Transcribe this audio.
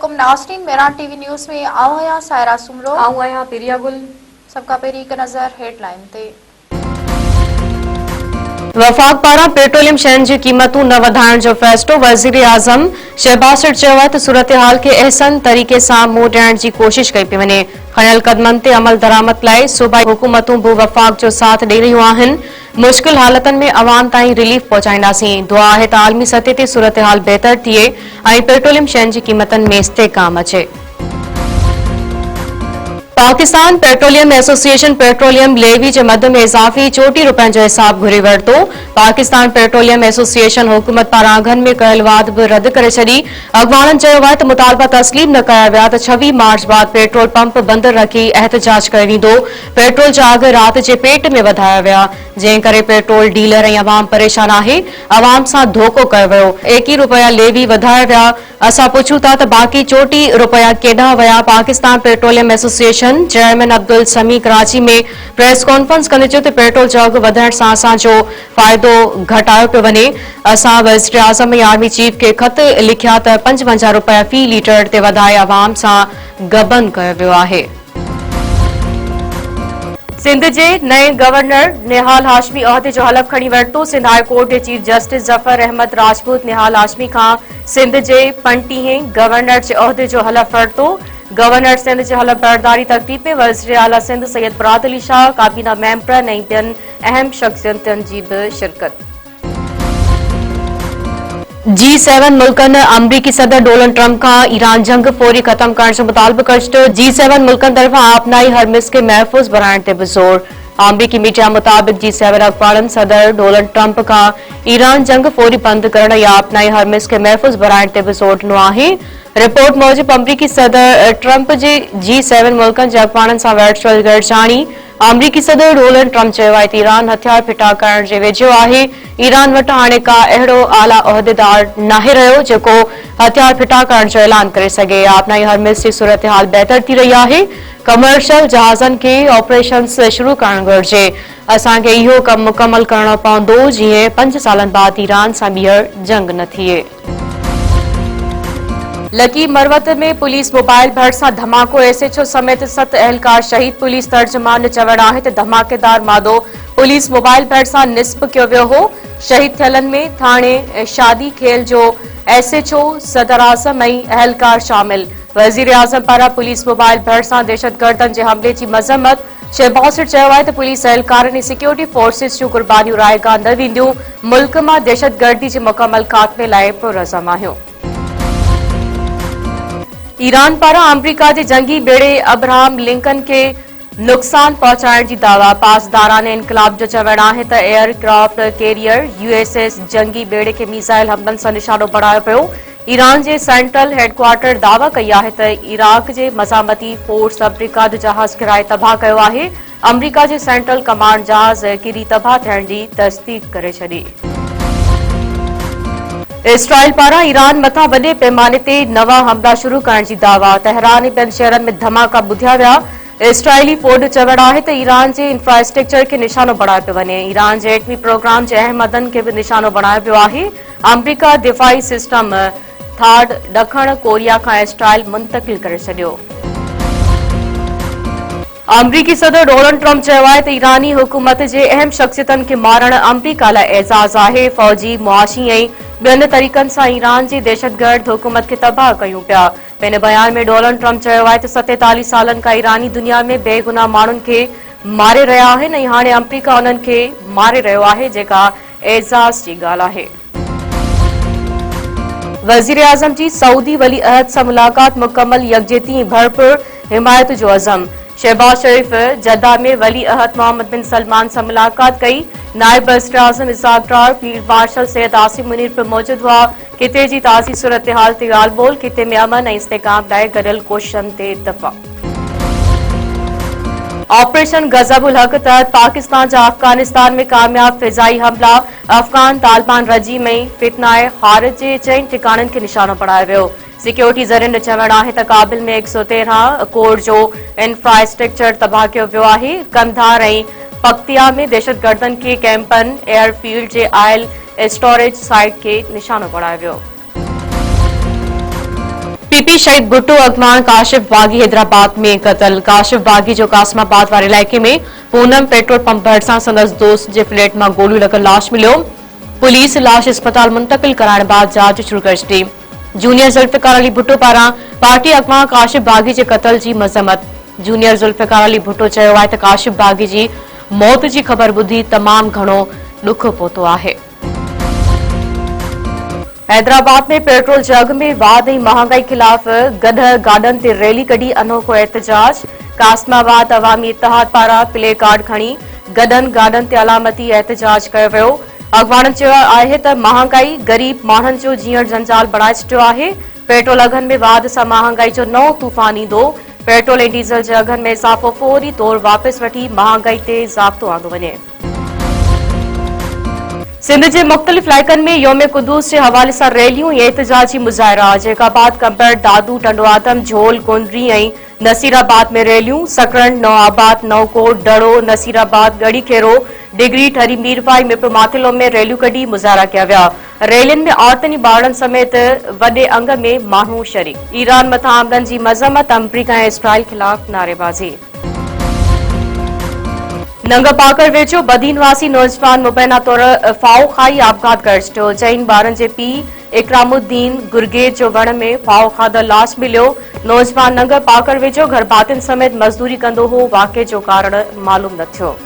अस्सलामुअलैकुम नाज़रीन, मेरा टीवी न्यूज़ में आऊं आहियां सायरा सुमरो। आऊं आहियां पिरिया गुल। सबका पहिरीं हिकु नज़र हेडलाइन ते। वफ़ाक़ पारां पेट्रोलियम शयुनि जी क़ीमतूं न वधाइण जो फ़ैसिलो। वज़ीर आज़म शहबाज़ शरीफ़ चयो आहे त सूरत-हाल खे अहसन तरीक़े सां मुंहुं ॾियण जी कोशिश कई पई वञे। खणियल क़दमनि ते अमल दरामद लाइ सूबाई हुकूमतूं बि वफ़ाक़ जो साथ ॾेई रहियूं आहिनि। मुश्किल हालतनि में अवाम ताईं रिलीफ पहुचाईंदासीं। दुआ आहे त आलमी सतह ते सूरत-हाल बहितर थिए ऐं पेट्रोलियम शयुनि जी क़ीमतनि में इस्तेहकाम अचे। Pakistan petroleum association petroleum levy जे मद में इज़ाफ़ी ₹40 जो हिसाब घुरी वरितो। पाकिस्तान पेट्रोलियम एसोसिएशन हुकूमत पारां अघनि में कयल वाद बि रद्द करे छॾी। अॻवाननि चयो आहे त मुतालबा तस्लीम न कया विया त 26 मार्च बाद पेट्रोल पंप बंदि रखी एहतजाज कयो वेंदो। पेट्रोल जा अघ राति जे पेट में वधाया विया, जंहिं करे पेट्रोल डीलर ऐं अवाम परेशान आहे। अवाम सां धोखो कयो वियो। ₹21 लेवी वधाया विया। असां पुछूं था त बाक़ी ₹40 केॾांहुं विया। Pakistan petroleum association chairman Abdul समी कराची में प्रेस कॉन्फ्रेंस कंदे चयो त पेट्रोल जो अघु वधण सां असांजो फ़ाइदो घटायो पियो वञे। असां वज़ीर आज़म ऐं आर्मी चीफ खे ख़त लिखिया त ₹55 फ़ी लीटर ते वधाए अवाम सां गबन कयो वियो आहे। सिंध जे नए गवर्नर निहाल हाशमी उहिदे जो हलफ़ खणी वरितो। सिंध हाई कोर्ट जे चीफ जस्टिस ज़फ़र अहमद राजपूत निहाल हाशमी खां सिंध जे 35हें गवर्नर जे उहिदे जो हलफ़ वरितो। गवर्नर सिंध जे हलफ़ बरदारी तक़रीब में वज़ीर आला सिंध सैयद बरात अली शाह, काबीना मेंबरनि ऐं ॿियनि अहम शख़्सियतुनि जी बि शिरकत। G7 मुल्कनि अमरीकी सदर डोनाल्ड ट्रंप खां ईरान जंग फौरी ख़त्म करण जो मुतालबो करे छॾियो। G7 मुल्कनि तरफ़ां आपनाई हरमिज़ खे महफ़ूज़ बणाइण ते बि ज़ोर। अमरीकी मीडिया मुताबिक़ G7 अख़बारनि सदर डोनाल्ड ट्रंप खां ईरान जंग फौरी बंदि करण या आपनाई हरमिज़ खे महफ़ूज़ बणाइण ते बि ज़ोर ॾिनो आहे। रिपोर्ट मूजिबि अमरीकी सदर ट्रंप जे G7 मुल्कनि जे अख़बारनि सां वर्चुअल गॾिजाणी अमरीकी सदर डोनाल्ड ट्रंप चयो आहे त ईरान हथियार फिटा करण जे वेझो आहे। ईरान वटि हाणे का अहिड़ो आला उहिदेदार नाहे रहियो जेको हथियार फिटा करण जो ऐलान करे सघे। आपनाई हरमिज़ जी सूरत हाल बहितर थी रही आहे। कमर्शियल जहाज़नि खे ऑपरेशन्स शुरू करणु घुर्जे। असांखे इहो कमु मुकमल करणो पवंदो जीअं 5 सालनि बाद ईरान सां ॿीहर जंग न थिए। लकी मरवत में पुलिस मोबाइल भरिसां धमाको। SHO समेत 7 अहलकार शहीद। पुलिस तर्जुमान जो चवणु आहे त धमाकेदार मादो पुलिस मोबाइल भरिसां निस्ब कयो वियो हो। शहीद थियलनि में थाणे शादी खेल जो SHO सदर आज़म ऐं अहलकार शामिल। वज़ीर आज़म पारां पुलिस मोबाइल भरिसां दहशतगर्दनि जे हमले जी मज़म्मत। शहबाज़ शरीफ़ चयो आहे त पुलिस अहलकारनि ऐं सिक्योरिटी फोर्सिस जूं कुर्बानियूं रायगाह न वेंदियूं। मुल्क मां दहशतगर्दी जे मुकमल ख़ात्मे लाइ पुरअज़म आहियूं। ईरान पारां अमरीका जे जंगी बेड़े अब्राहम लिंकन खे नुक़सान पहुचाइण जी दावा। पासदारान इनक़लाब जो चवणु आहे त एयरक्राफ्ट कैरियर USS जंगी बेड़े खे मीज़ाइल हमलनि सां निशानो बणायो पियो। ईरान जे सेंट्रल हेडक्वार्टर दावा कई आहे त इराक जे मज़ामती फोर्स अमरीका जो जहाज़ किराए तबाह कयो आहे। अमरीका जे सेंट्रल कमांड जहाज़ किरी तबाह थियण जी तस्दीक़ करे छॾी। इसराइल पारां ईरान मथां वॾे पैमाने ते नवां हमला शुरू करण जी दावा। तहरान ऐं ॿियनि शहरनि में धमाका ॿुधिया विया। इसराइली फ़ौज जो चवणु आहे त ईरान जे इंफ्रास्ट्रक्चर खे निशानो बणायो पियो वञे। ईरान जे एटमी प्रोग्राम जे अहम हदनि खे बि निशानो बणायो पियो आहे। अमरीका दिफ़ाई सिस्टम थाड ॾखण कोरिया खां इसराइल मुंतक़िल करे छॾियो। अमरीकी सदर डोनाल्ड ट्रंप चयो आहे त ईरानी हुकूमत जे अहम शख़्सियतनि खे मारणु अमरीका लाइ एज़ाज़ आहे। फ़ौजी, मुआशी ऐं ॿियनि तरीक़नि सां ईरान जी दहशतगर्द हुकूमत खे तबाह कयूं पिया। पंहिंजे बयान में डोनाल्ड ट्रंप चयो आहे त 47 सालनि खां ईरानी दुनिया में बेगुनाह माण्हुनि खे मारे रहिया आहिनि ऐं हाणे अमरीका उन्हनि खे मारे रहियो आहे, जेका एज़ाज़ जी ॻाल्हि आहे। वज़ीर आज़म जी सऊदी वली अहद सां मुलाक़ात मुकमल, यकजहती ऐं भरपूर हिमायत जो अज़म। शहबाज़ शरीफ़ जद्दा में वली अहद मोहम्मद बिन सलमान सां मुलाक़ात कई। नायब वज़ीर आज़म इसाक डार, फील्ड मार्शल सैयद आसिम मुनीर पिणु मौजूद हुआ। किते जी ताज़ी सूरत हाल ते ॻाल्हि ॿोल, किते में अमन ऐं इस्तेहकाम लाइ गॾियल कोशिशनि ते इत्तफ़ाक़। ऑपरेशन गज़बुल हक़ तहत पाकिस्तान जा अफगानिस्तान में कामयाब फिज़ाई हमला। अफगान तालिबान रजीम ऐं फितनाए खारिज जे 4 ठिकाणनि खे निशानो बणायो वियो। सिक्योरिटी ज़रियनि जो चवणु आहे त काबिल में 113 कोर जो इंफ्रास्ट्रक्चर तबाह कयो वियो आहे। कंधार ऐं पख्तिया में दहशतगर्दनि खे कैंपनि, एयरफील्ड जे आयल स्टोरेज साइट खे निशानो बणायो वियो। एसपीपी शहीद भुट्टो अगवान काशिफ बागी हैदराबाद में कतल। काशिफ बागी जो कासमाबाद वारे इलाइक़े में पूनम पेट्रोल पंप भरिसां संदसि दोस्त जे फ्लैट मां गोलियूं लॻल लाश मिलियो। पुलिस लाश अस्पताल मुंतकिल कराइण बाद जांच शुरू करे छॾी। जूनियर ज़ुल्फ़िकार अली भुट्टो पारां पार्टी अगवा काशिफ बागी जे कतल जी मज़म्मत। जूनियर ज़ुल्फ़िकार अली भुट्टो चयो आहे त काशिफ बागी जी मौत जी ख़बर ॿुधी तमामु घणो ॾुख पहुतो आहे। हैदराबाद में पेट्रोल जे अघ में वाध ऐं महांगाई खिलाफ़ गॾ गाॾनि ते रैली कढी अनोखो एहतजाज। कासमाबाद अवामी इत्तेहाद पारां प्ले कार्ड खणी गॾनि गाॾनि ते अलामती एहतजाज कयो वियो। अॻवाननि चयो आहे त महांगाई गरीब माण्हुनि जो जीअण जंजाल बणाए छॾियो आहे। पेट्रोल अघनि में वाध सां महांगाई जो नओं तूफ़ान ईंदो। पेट्रोल ऐं डीज़ल जे अघनि में इज़ाफ़ो फौरी तौर वापसि वठी महांगाई ते ज़ाब्तो आंदो वञे। सिंध जे मुख़्तलिफ़ इलाइक़नि में योम क़ुदूस जे हवाले सां रैलियूं ऐं एहतजाजी मुज़ाहिरा। जैकाबाद, कंबर, दादू, टंडवातम, झोल, कुंडरी ऐं नसीराबाद में रैलियूं। सकरण, नवाबाद, नवकोट, डड़ो, नसीराबाद, गढ़ीखेरो, डिगरी, ठरी, मीरवा ऐं मिप माथिलो में रैलियूं कढी मुज़ाहिरा कया विया। रैलियुनि में औरतुनि ॿारनि समेत वॾे अंग में माण्हू शरीक। ईरान मथां हमलनि जी मज़म्मत। अमरीका ऐं इसराइल ख़िलाफ़ नारेबाज़ी। नंग पाकर वेझो बदी निवासी नौजवान मुबैना तौर फाओ खाई आपघात करे छॾियो। चइनि ॿारनि जे पीउ इकरामुद्दीन गुरगेज जो वण में फाओ खाधल लाश मिलियो। नौजवान नंग पाकर वेझो घर भातियुनि समेत मज़दूरी कंदो हो। वाक़े जो कारण मालूम न थियो।